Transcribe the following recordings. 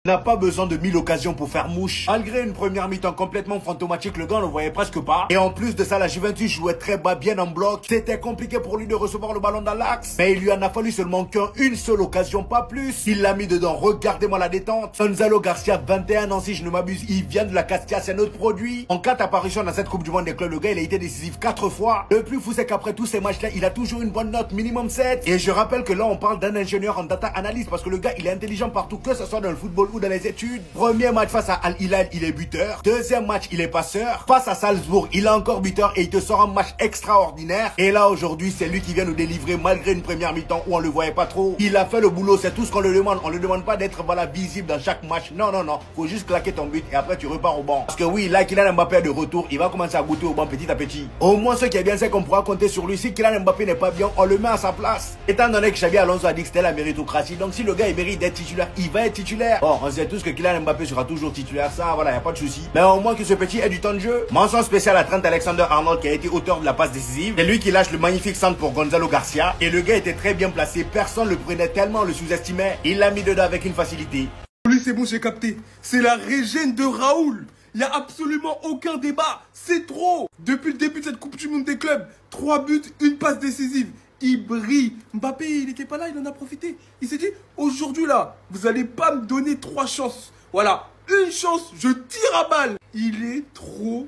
n'a pas besoin de 1000 occasions pour faire mouche. Malgré une première mi-temps complètement fantomatique, le gars on le voyait presque pas. Et en plus de ça, la Juventus jouait très bas, bien en bloc. C'était compliqué pour lui de recevoir le ballon dans l'axe. Mais il lui en a fallu seulement une seule occasion, pas plus. Il l'a mis dedans. Regardez-moi la détente. Gonzalo Garcia, 21 ans si je ne m'abuse. Il vient de la Castilla, c'est notre produit. En 4 apparitions dans cette Coupe du Monde des clubs, le gars il a été décisif 4 fois. Le plus fou c'est qu'après tous ces matchs-là, il a toujours une bonne note, minimum 7. Et je rappelle que là on parle d'un ingénieur en data analyse parce que le gars il est intelligent partout, que ce soit dans le football ou dans les études. Premier match face à Al Hilal, il est buteur. Deuxième match, il est passeur. Face à Salzbourg, il est encore buteur et il te sort un match extraordinaire. Et là aujourd'hui, c'est lui qui vient nous délivrer malgré une première mi-temps où on le voyait pas trop. Il a fait le boulot, c'est tout ce qu'on le demande. On le demande pas d'être visible dans chaque match. Non, non, non. Faut juste claquer ton but et après tu repars au banc. Parce que oui, là Kylian Mbappé est de retour, il va commencer à goûter au banc petit à petit. Au moins ce qui est bien, c'est qu'on pourra compter sur lui. Si Kylian Mbappé n'est pas bien, on le met à sa place. Étant donné que Xabi Alonso a dit que c'était la méritocratie, donc si le gars il mérite d'être titulaire, il va être titulaire. Bon, on sait tous que Kylian Mbappé sera toujours titulaire, ça, voilà, y a pas de souci. Mais au moins que ce petit ait du temps de jeu. Mention spéciale à Trent Alexander-Arnold qui a été auteur de la passe décisive. C'est lui qui lâche le magnifique centre pour Gonzalo Garcia. Et le gars était très bien placé, personne le prenait tellement, le sous-estimait. Il l'a mis dedans avec une facilité. Lui, c'est bon, j'ai capté. C'est la régène de Raoul. Il n'y a absolument aucun débat. C'est trop. Depuis le début de cette Coupe du Monde des clubs, 3 buts, une passe décisive. Il brille. Mbappé, il n'était pas là, il en a profité. Il s'est dit, aujourd'hui là, vous n'allez pas me donner 3 chances. Voilà, une chance, je tire à balle. Il est trop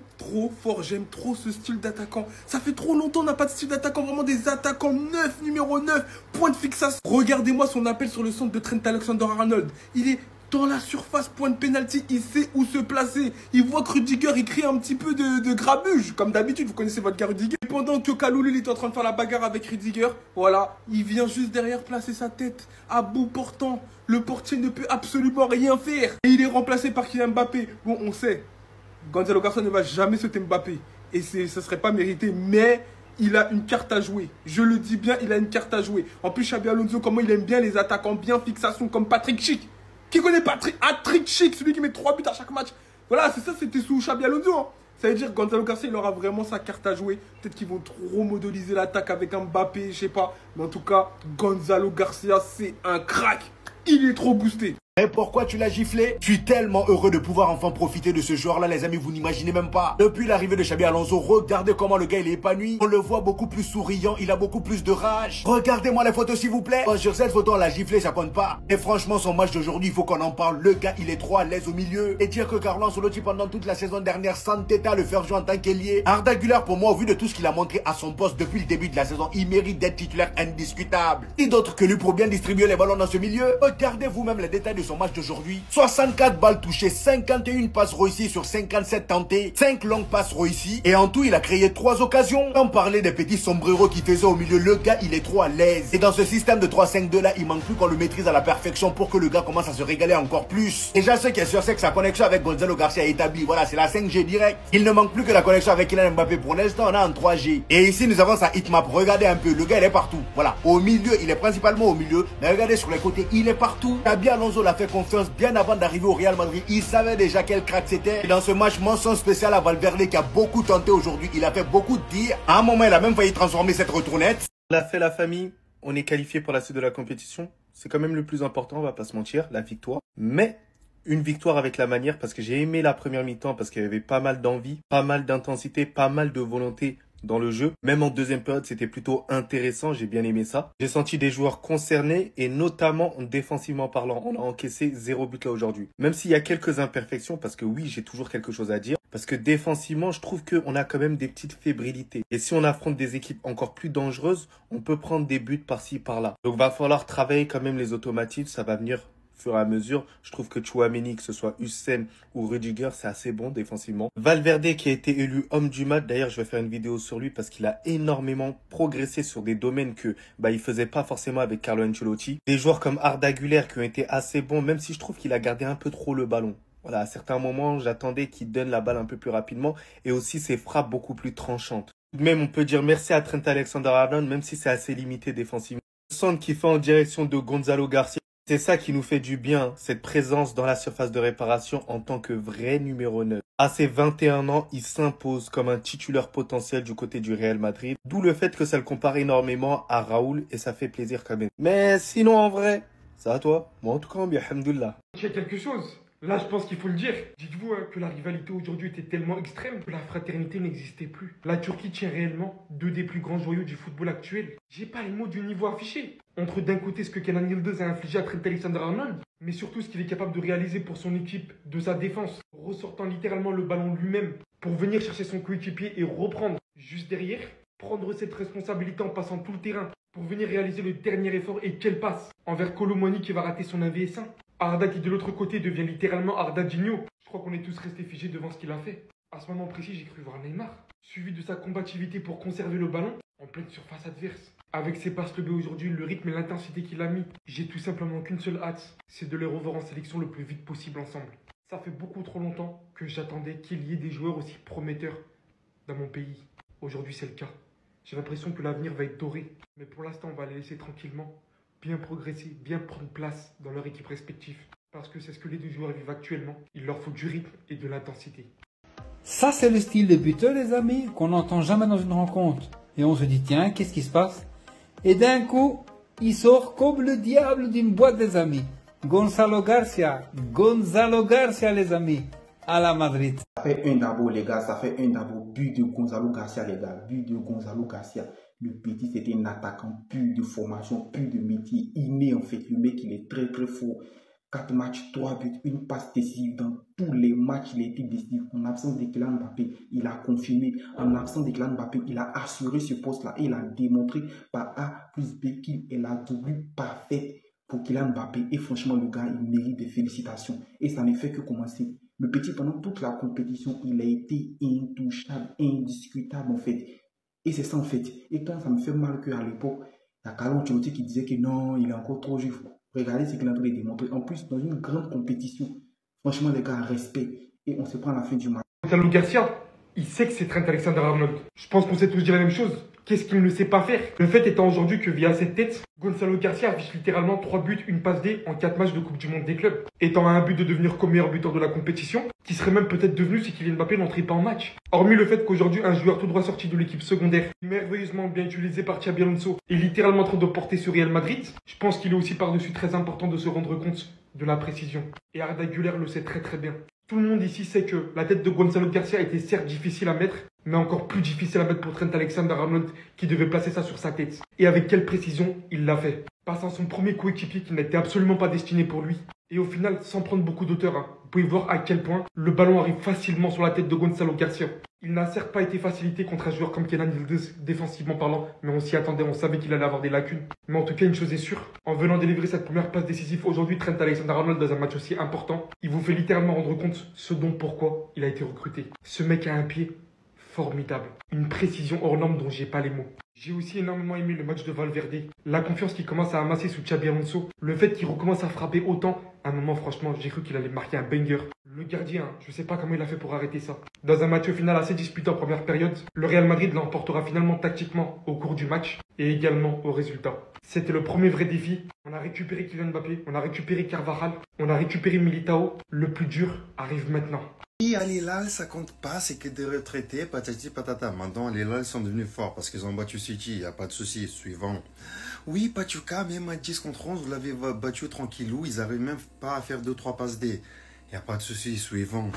fort. J'aime trop ce style d'attaquant. Ça fait trop longtemps qu'on n'a pas de style d'attaquant. Vraiment des attaquants 9, numéro 9, point de fixation. Regardez-moi son appel sur le centre de Trent Alexander-Arnold. Il est dans la surface, point de pénalty, il sait où se placer. Il voit que Rudiger, il crée un petit peu de grabuge. Comme d'habitude, vous connaissez votre gars Rudiger. Et pendant que Kalulu est en train de faire la bagarre avec Rudiger, voilà, il vient juste derrière placer sa tête à bout portant. Le portier ne peut absolument rien faire. Et il est remplacé par Kylian Mbappé. Bon, on sait, Gonzalo Garcia ne va jamais sauter Mbappé. Et ça serait pas mérité, mais il a une carte à jouer. Je le dis bien, il a une carte à jouer. En plus, Xabi Alonso, comment il aime bien les attaquants bien fixation comme Patrick Schick. Qui connaît Patrick Schick, celui qui met 3 buts à chaque match. Voilà, c'est ça, c'était sous Xabi Alonso. Hein. Ça veut dire que Gonzalo Garcia, il aura vraiment sa carte à jouer. Peut-être qu'ils vont trop modéliser l'attaque avec un Mbappé, je sais pas. Mais en tout cas, Gonzalo Garcia, c'est un crack. Il est trop boosté. Et pourquoi tu l'as giflé? Je suis tellement heureux de pouvoir enfin profiter de ce joueur-là, les amis, vous n'imaginez même pas. Depuis l'arrivée de Xabi Alonso, regardez comment le gars il est épanoui. On le voit beaucoup plus souriant, il a beaucoup plus de rage. Regardez-moi les photos s'il vous plaît. Bon, sur cette photo, on l'a giflé, ça compte pas. Et franchement, son match d'aujourd'hui, il faut qu'on en parle. Le gars, il est trop à l'aise au milieu. Et dire que Carlo Ancelotti, pendant toute la saison dernière, s'entêta à le faire jouer en tant qu'ailier. Arda Güler, pour moi, au vu de tout ce qu'il a montré à son poste depuis le début de la saison, il mérite d'être titulaire indiscutable. Qui d'autre que lui pour bien distribuer les ballons dans ce milieu? Regardez vous-même les détails de son match d'aujourd'hui. 64 balles touchées, 51 passes réussies sur 57 tentées, 5 longues passes réussies. Et en tout, il a créé 3 occasions. Sans parler des petits sombreros qu'il faisait au milieu, le gars, il est trop à l'aise. Et dans ce système de 3-5-2 là, il manque plus qu'on le maîtrise à la perfection pour que le gars commence à se régaler encore plus. Déjà, ce qui est sûr, c'est que sa connexion avec Gonzalo Garcia est établie. Voilà, c'est la 5G direct. Il ne manque plus que la connexion avec Kylian Mbappé. Pour l'instant, on a en 3G. Et ici, nous avons sa hitmap. Regardez un peu, le gars, il est partout. Voilà, au milieu, il est principalement au milieu. Mais regardez sur les côtés, il est partout. Xabi Alonso l'a fait confiance bien avant d'arriver au Real Madrid. Il savait déjà quel crack c'était. Et dans ce match, mention spéciale à Valverde qui a beaucoup tenté aujourd'hui. Il a fait beaucoup de tirs. À un moment, il a même failli transformer cette retournette. On l'a fait, la famille. On est qualifié pour la suite de la compétition. C'est quand même le plus important, on va pas se mentir, la victoire. Mais une victoire avec la manière, parce que j'ai aimé la première mi-temps, parce qu'il y avait pas mal d'envie, pas mal d'intensité, pas mal de volonté dans le jeu. Même en deuxième période, c'était plutôt intéressant. J'ai bien aimé ça. J'ai senti des joueurs concernés et notamment défensivement parlant. On a encaissé 0 but là aujourd'hui. Même s'il y a quelques imperfections, parce que oui, j'ai toujours quelque chose à dire. Parce que défensivement, je trouve qu'on a quand même des petites fébrilités. Et si on affronte des équipes encore plus dangereuses, on peut prendre des buts par-ci, par-là. Donc, va falloir travailler quand même les automatismes. Ça va venir au fur et à mesure. Je trouve que Tchouaméni, que ce soit Hussein ou Rudiger, c'est assez bon défensivement. Valverde qui a été élu homme du match. D'ailleurs, je vais faire une vidéo sur lui parce qu'il a énormément progressé sur des domaines que il faisait pas forcément avec Carlo Ancelotti. Des joueurs comme Arda Güler qui ont été assez bons, même si je trouve qu'il a gardé un peu trop le ballon. Voilà, à certains moments, j'attendais qu'il donne la balle un peu plus rapidement et aussi ses frappes beaucoup plus tranchantes. Même, on peut dire merci à Trent Alexander-Arnold, même si c'est assez limité défensivement. Le centre qui fait en direction de Gonzalo Garcia. C'est ça qui nous fait du bien, cette présence dans la surface de réparation en tant que vrai numéro 9. À ses 21 ans, il s'impose comme un titulaire potentiel du côté du Real Madrid. D'où le fait que ça le compare énormément à Raoul et ça fait plaisir quand même. Mais sinon, en vrai, Ça va toi? Moi en tout cas, bien, alhamdoulilah. Il y a quelque chose. Là, je pense qu'il faut le dire. Dites-vous que la rivalité aujourd'hui était tellement extrême que la fraternité n'existait plus. La Turquie tient réellement deux des plus grands joyaux du football actuel. J'ai pas les mots du niveau affiché. Entre d'un côté ce que Kenan Yıldız a infligé à Trent Alexander-Arnold, mais surtout ce qu'il est capable de réaliser pour son équipe, de sa défense, ressortant littéralement le ballon lui-même pour venir chercher son coéquipier et reprendre juste derrière, prendre cette responsabilité en passant tout le terrain pour venir réaliser le dernier effort et quelle passe envers Kolo Muani qui va rater son AVS1. Arda qui de l'autre côté devient littéralement Ardadinho. Je crois qu'on est tous restés figés devant ce qu'il a fait. À ce moment précis, j'ai cru voir Neymar, suivi de sa combativité pour conserver le ballon en pleine surface adverse. Avec ses passes lobées aujourd'hui, le rythme et l'intensité qu'il a mis, j'ai tout simplement qu'une seule hâte, c'est de les revoir en sélection le plus vite possible ensemble. Ça fait beaucoup trop longtemps que j'attendais qu'il y ait des joueurs aussi prometteurs dans mon pays. Aujourd'hui, c'est le cas. J'ai l'impression que l'avenir va être doré. Mais pour l'instant, on va les laisser tranquillement, bien progresser, bien prendre place dans leur équipe respective. Parce que c'est ce que les deux joueurs vivent actuellement. Il leur faut du rythme et de l'intensité. Ça, c'est le style de buteur, les amis, qu'on n'entend jamais dans une rencontre. Et on se dit, tiens, qu'est-ce qui se passe? Et d'un coup, il sort comme le diable d'une boîte, des amis. Gonzalo Garcia, les amis, à la Madrid. Ça fait un d'abord, les gars, ça fait un d'abord. But de Gonzalo Garcia, les gars, but de Gonzalo Garcia. Le petit, c'était un attaquant pur de formation, pur de métier, inné en fait. Le mec, il est très très fort. 4 matchs, 3 buts, une passe décisive. Dans tous les matchs, il a été décisif. En absence de Kylian Mbappé, il a confirmé. En absence de Kylian Mbappé, il a assuré ce poste-là. Et il a démontré par A plus B qu'il est la double parfaite pour Kylian Mbappé. Et franchement, le gars, il mérite des félicitations. Et ça ne fait que commencer. Le petit, pendant toute la compétition, il a été intouchable, indiscutable en fait. Et c'est ça en fait. Et quand ça me fait mal qu'à l'époque, il y a Carlo Ancelotti qui disait que non, il est encore trop juif. Regardez ce qu'il est en train de démontrer. En plus, dans une grande compétition, franchement, les gars, respect. Et on se prend à la fin du match. Gonzalo Garcia, il sait que c'est Trent Alexander-Arnold. Je pense qu'on sait tous dire la même chose. Qu'est-ce qu'il ne sait pas faire? Le fait étant aujourd'hui que via cette tête, Gonzalo Garcia affiche littéralement 3 buts, une passe D en 4 matchs de Coupe du Monde des clubs. Étant à un but de devenir co-meilleur buteur de la compétition, qui serait même peut-être devenu si Kylian Mbappé n'entrait pas en match. Hormis le fait qu'aujourd'hui, un joueur tout droit sorti de l'équipe secondaire, merveilleusement bien utilisé par Xabi Alonso, est littéralement en train de porter sur Real Madrid, je pense qu'il est aussi par-dessus très important de se rendre compte de la précision. Et Arda Güler le sait très très bien. Tout le monde ici sait que la tête de Gonzalo Garcia était certes difficile à mettre, mais encore plus difficile à mettre pour Trent Alexander-Arnold qui devait placer ça sur sa tête. Et avec quelle précision il l'a fait. Passant son premier coéquipier qui n'était absolument pas destiné pour lui. Et au final, sans prendre beaucoup d'auteur, vous pouvez voir à quel point le ballon arrive facilement sur la tête de Gonzalo Garcia. Il n'a certes pas été facilité contre un joueur comme Kenan Yıldız, défensivement parlant, mais on s'y attendait, on savait qu'il allait avoir des lacunes. Mais en tout cas, une chose est sûre, en venant délivrer cette première passe décisive aujourd'hui, Trent Alexander-Arnold dans un match aussi important, il vous fait littéralement rendre compte ce dont pourquoi il a été recruté. Ce mec a un pied formidable. Une précision hors norme dont j'ai pas les mots. J'ai aussi énormément aimé le match de Valverde. La confiance qu'il commence à amasser sous Xabi Alonso. Le fait qu'il recommence à frapper autant. À un moment, franchement, j'ai cru qu'il allait marquer un banger. Le gardien, je sais pas comment il a fait pour arrêter ça. Dans un match au final assez disputé en première période, le Real Madrid l'emportera finalement tactiquement au cours du match et également au résultat. C'était le premier vrai défi. On a récupéré Kylian Mbappé, on a récupéré Carvajal, on a récupéré Militao. Le plus dur arrive maintenant. Et à l'Hilal, ça compte pas, c'est que des retraités, patati patata. Maintenant, l'Hilal sont devenus forts parce qu'ils ont battu City, il n'y a pas de souci. Suivant. Oui, Pachuca, même à 10 contre 11, vous l'avez battu tranquillou, ils n'arrivent même pas à faire 2-3 passes D. Il n'y a pas de souci, suivant.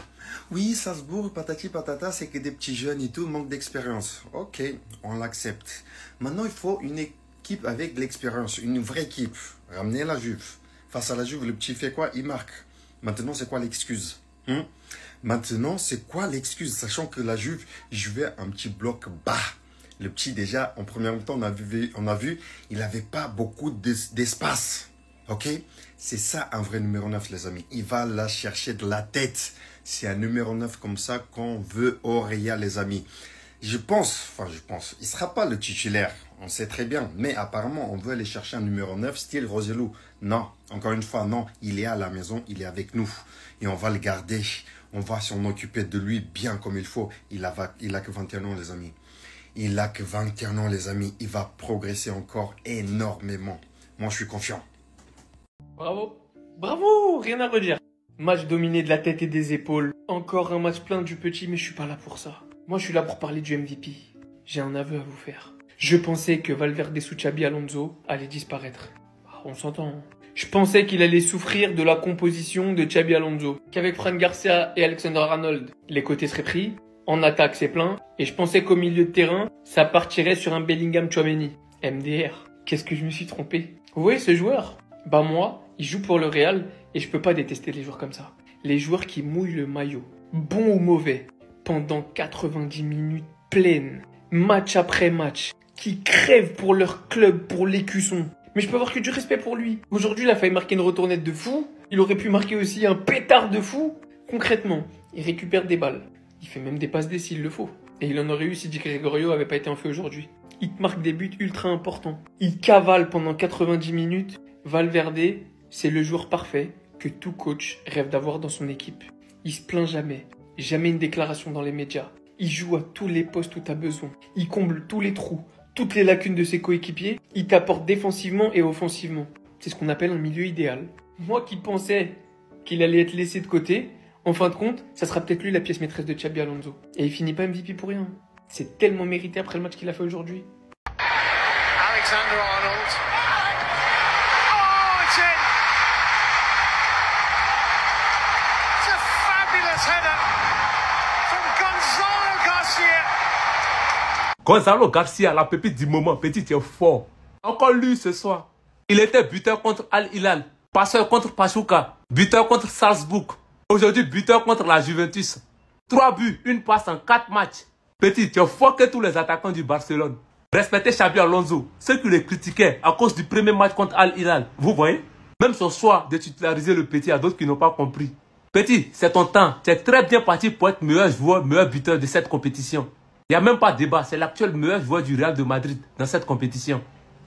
Oui, Salzbourg, patati patata, c'est que des petits jeunes et tout manquent d'expérience. Ok, on l'accepte. Maintenant, il faut une équipe avec de l'expérience, une vraie équipe. Ramenez la Juve. Face à la Juve, le petit fait quoi? Il marque. Maintenant, c'est quoi l'excuse? Maintenant, c'est quoi l'excuse? Sachant que la Juve jouait un petit bloc bas. Le petit, déjà, en première temps, on a vu, il n'avait pas beaucoup d'espace. Ok? C'est ça un vrai numéro 9, les amis. Il va la chercher de la tête. C'est un numéro 9 comme ça qu'on veut au Real, les amis. Je pense, il ne sera pas le titulaire. On sait très bien. Mais apparemment, on veut aller chercher un numéro 9, style Roselu. Non, encore une fois, non. Il est à la maison, il est avec nous. Et on va le garder. On va s'en occuper de lui bien comme il faut. Il a que 21 ans, les amis. Il a que 21 ans, les amis. Il va progresser encore énormément. Moi, je suis confiant. Bravo. Bravo, rien à redire. Match dominé de la tête et des épaules. Encore un match plein du petit, mais je suis pas là pour ça. Moi, je suis là pour parler du MVP. J'ai un aveu à vous faire. Je pensais que Valverde sous Xabi Alonso allait disparaître. On s'entend. Je pensais qu'il allait souffrir de la composition de Xabi Alonso, qu'avec Fran Garcia et Alexander-Arnold, les côtés seraient pris, en attaque c'est plein, et je pensais qu'au milieu de terrain, ça partirait sur un Bellingham-Tchouaméni. MDR. Qu'est-ce que je me suis trompé? Vous voyez ce joueur? Bah moi, il joue pour le Real, et je peux pas détester les joueurs comme ça. Les joueurs qui mouillent le maillot, bon ou mauvais, pendant 90 minutes pleines, match après match, qui crèvent pour leur club, pour l'écusson. Mais je peux avoir que du respect pour lui. Aujourd'hui, il a failli marquer une retournette de fou. Il aurait pu marquer aussi un pétard de fou. Concrètement, il récupère des balles. Il fait même des passes D s'il le faut. Et il en aurait eu si Di Gregorio avait pas été en feu aujourd'hui. Il te marque des buts ultra importants. Il cavale pendant 90 minutes. Valverde, c'est le joueur parfait que tout coach rêve d'avoir dans son équipe. Il se plaint jamais. Jamais une déclaration dans les médias. Il joue à tous les postes où tu as besoin. Il comble tous les trous, toutes les lacunes de ses coéquipiers. Il t'apporte défensivement et offensivement. C'est ce qu'on appelle un milieu idéal. Moi qui pensais qu'il allait être laissé de côté, en fin de compte, ça sera peut-être lui la pièce maîtresse de Xabi Alonso. Et il finit pas MVP pour rien. C'est tellement mérité après le match qu'il a fait aujourd'hui. Alexander-Arnold. Oh, it's in! It's a fabulous header from Gonzalo Garcia. Gonzalo Garcia, la pépite du moment, petit, tu es fort. Encore lui ce soir. Il était buteur contre Al Hilal, passeur contre Pachuca, buteur contre Salzbourg. Aujourd'hui, buteur contre la Juventus. 3 buts, une passe en 4 matchs. Petit, tu es fort que tous les attaquants du Barcelone. Respectez Xabi Alonso, ceux qui les critiquaient à cause du premier match contre Al Hilal. Vous voyez? Même ce soir de titulariser le petit, à d'autres qui n'ont pas compris. Petit, c'est ton temps. Tu es très bien parti pour être meilleur joueur, meilleur buteur de cette compétition. Il n'y a même pas de débat. C'est l'actuel meilleur joueur du Real de Madrid dans cette compétition.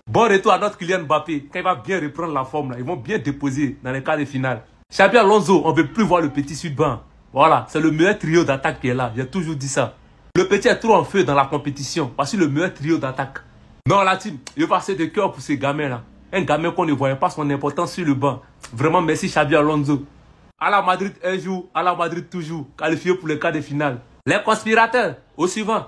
Bon retour à notre Kylian Mbappé. Quand il va bien reprendre la forme, là, ils vont bien déposer dans les quarts de finale. Xabi Alonso, on ne veut plus voir le petit sur le banc. Voilà, c'est le meilleur trio d'attaque qui est là. J'ai toujours dit ça. Le petit est trop en feu dans la compétition. Parce que le meilleur trio d'attaque. Non, la team, il va passer de cœur pour ces gamins-là. Un gamin qu'on ne voyait pas son importance sur le banc. Vraiment, merci Xabi Alonso. À la Madrid un jour, à la Madrid toujours. Qualifié pour les quarts de finale. Les conspirateurs, au suivant.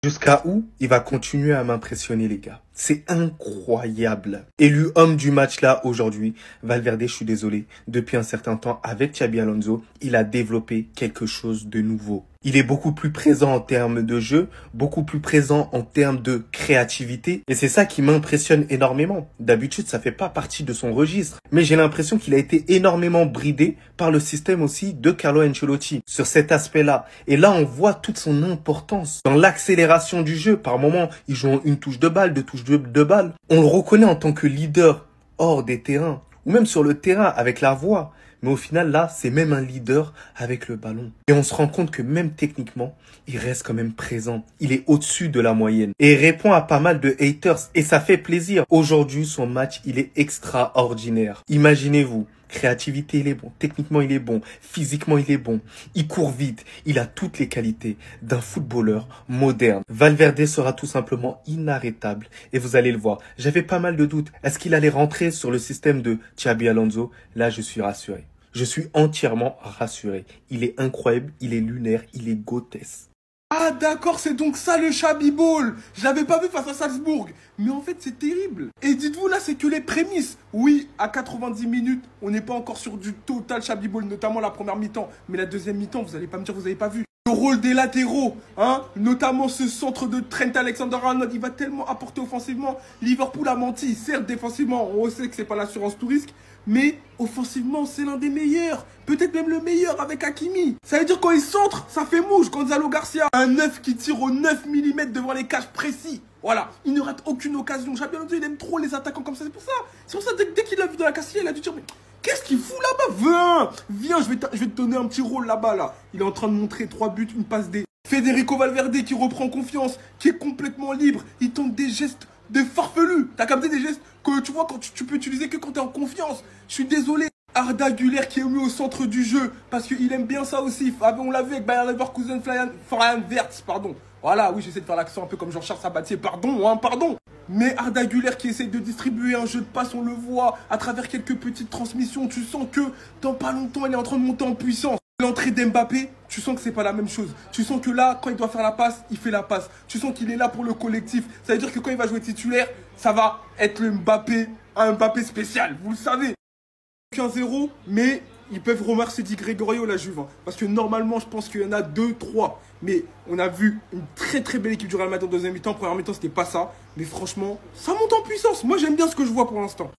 Jusqu'à où il va continuer à m'impressionner, les gars. C'est incroyable. Élu homme du match là aujourd'hui, Valverde, je suis désolé, depuis un certain temps avec Xabi Alonso, il a développé quelque chose de nouveau. Il est beaucoup plus présent en termes de jeu, beaucoup plus présent en termes de créativité. Et c'est ça qui m'impressionne énormément. D'habitude, ça fait pas partie de son registre. Mais j'ai l'impression qu'il a été énormément bridé par le système aussi de Carlo Ancelotti sur cet aspect-là. Et là, on voit toute son importance dans l'accélération du jeu. Par moment, il joue en une touche de balle, deux touches de balle. On le reconnaît en tant que leader hors des terrains ou même sur le terrain avec la voix. Mais au final, là, c'est même un leader avec le ballon. Et on se rend compte que même techniquement, il reste quand même présent. Il est au-dessus de la moyenne. Et il répond à pas mal de haters. Et ça fait plaisir. Aujourd'hui, son match, il est extraordinaire. Imaginez-vous. Créativité, il est bon. Techniquement, il est bon. Physiquement, il est bon. Il court vite. Il a toutes les qualités d'un footballeur moderne. Valverde sera tout simplement inarrêtable. Et vous allez le voir. J'avais pas mal de doutes. Est-ce qu'il allait rentrer sur le système de Xabi Alonso? Là, je suis rassuré. Je suis entièrement rassuré. Il est incroyable, il est lunaire, il est grotesque. Ah d'accord, c'est donc ça le Xabi Ball. Je l'avais pas vu face à Salzbourg. Mais en fait, c'est terrible. Et dites-vous, là, c'est que les prémices. Oui, à 90 minutes, on n'est pas encore sur du total Xabi Ball, notamment la première mi-temps. Mais la deuxième mi-temps, vous allez pas me dire que vous avez pas vu. Le rôle des latéraux, hein, notamment ce centre de Trent Alexander-Arnold, il va tellement apporter offensivement. Liverpool a menti, certes défensivement, on sait que c'est pas l'assurance tout risque, mais offensivement c'est l'un des meilleurs, peut-être même le meilleur avec Hakimi. Ça veut dire quand il centre, ça fait mouche. Gonzalo Garcia, un 9 qui tire au 9 mm devant les cages précis. Voilà, il ne rate aucune occasion. Xabi Alonso, il aime trop les attaquants comme ça, c'est pour ça dès qu'il l'a vu dans la Castilla, il a dû dire mais qu'est-ce qu'il fout là-bas? Viens, je vais te donner un petit rôle là-bas, là. Il est en train de montrer 3 buts, une passe D. Federico Valverde qui reprend confiance, qui est complètement libre. Il tente des gestes de farfelus. T'as capté des gestes que tu vois quand tu peux utiliser que quand t'es en confiance. Je suis désolé. Arda Güler qui est mis au centre du jeu parce qu'il aime bien ça aussi. On l'a vu avec Bayer Leverkusen, Florian Wirtz, pardon. Voilà, oui, j'essaie de faire l'accent un peu comme Jean-Charles Sabatier, pardon. Mais Arda Güler qui essaie de distribuer un jeu de passe, on le voit à travers quelques petites transmissions. Tu sens que dans pas longtemps, il est en train de monter en puissance. L'entrée d'Mbappé, tu sens que c'est pas la même chose. Tu sens que là, quand il doit faire la passe, il fait la passe. Tu sens qu'il est là pour le collectif. Ça veut dire que quand il va jouer titulaire, ça va être le Mbappé un Mbappé spécial, vous le savez. 1-0, mais ils peuvent remercier Di Gregorio, la Juve. Hein, parce que normalement, je pense qu'il y en a 2, 3. Mais on a vu une très très belle équipe du Real Madrid en deuxième mi-temps. Première mi-temps, c'était pas ça. Mais franchement, ça monte en puissance. Moi, j'aime bien ce que je vois pour l'instant.